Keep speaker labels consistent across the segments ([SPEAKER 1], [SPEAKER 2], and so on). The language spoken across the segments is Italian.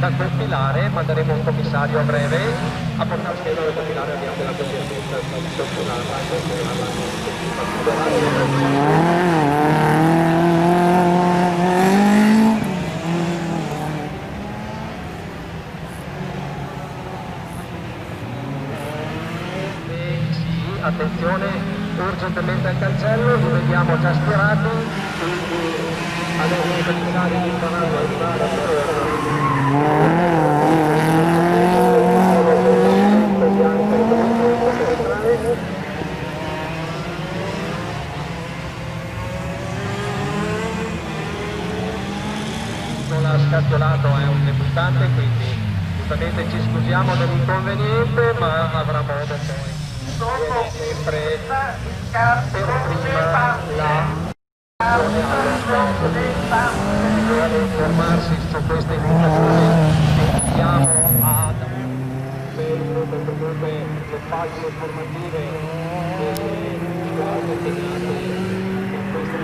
[SPEAKER 1] da compilare, manderemo un commissario a breve a portarsi a compilare via della consistenza attenzione, urgentemente al cancello, li vediamo già schierati, quindi adesso i commissari faranno arrivare non ha scatolato, è un debuttante, quindi giustamente ci scusiamo dell'inconveniente, ma avrà modo poi. Sempre per prima la vuole informarsi su queste indicazioni che diamo ad Facebook, comunque le pagine informative delle scuole impegnate in questo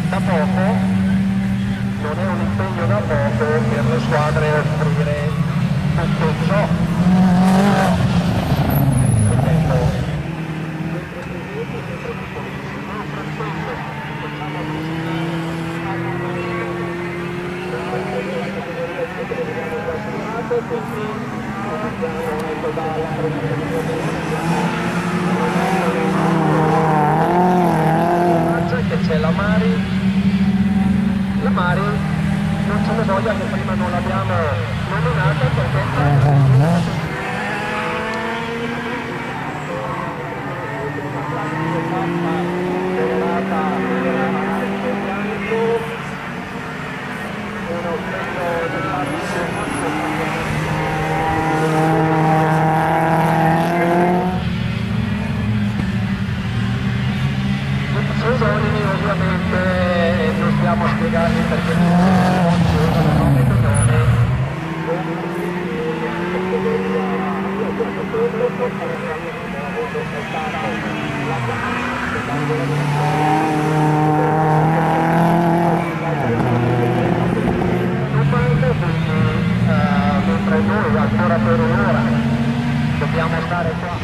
[SPEAKER 1] da poco, non è un impegno da poco per le squadre offrire tutto ciò. Che c'è la Mari non ce ne voglia che prima non l'abbiamo nominata perché ovviamente non stiamo a spiegarvi perché non ci sono nome e cognome. Mentre noi ancora per un'ora dobbiamo stare qua.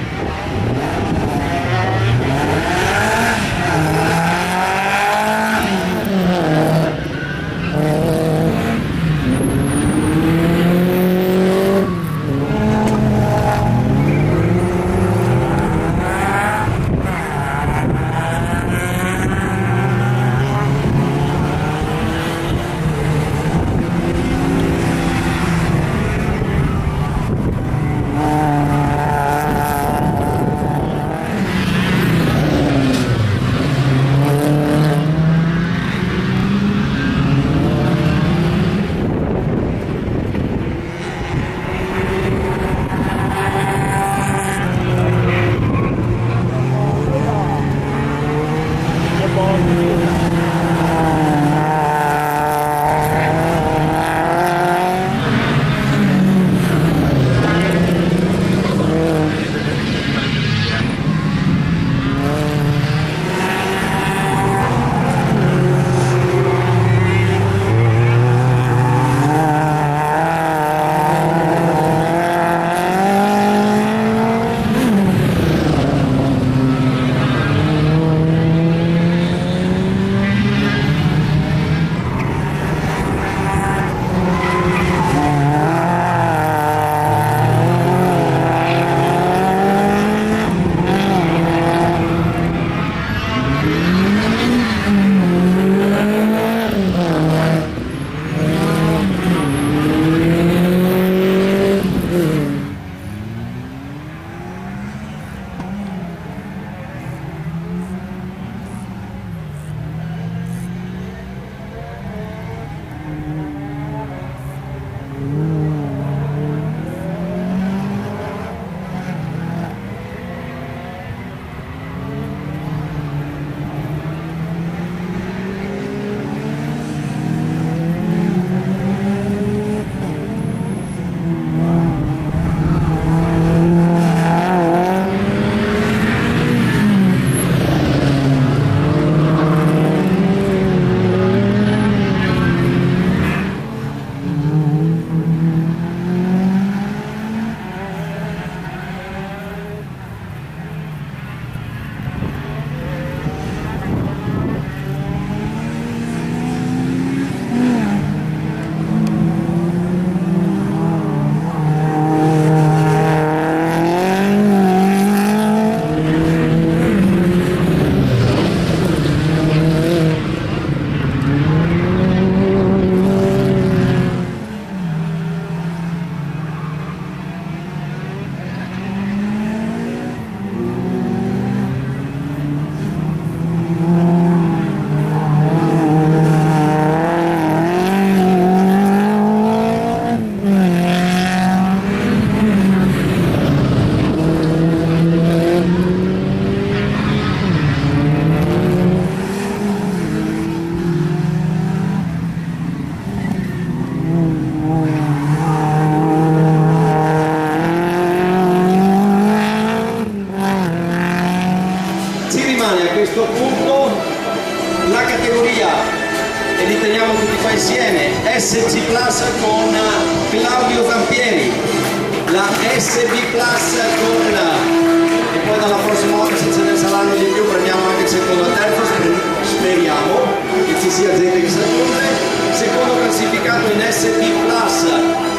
[SPEAKER 2] SB Plus con e poi dalla prossima volta se ce ne saranno di più prendiamo anche il secondo e il terzo, speriamo che ci sia gente che si aggiunge. Secondo classificato in SB Plus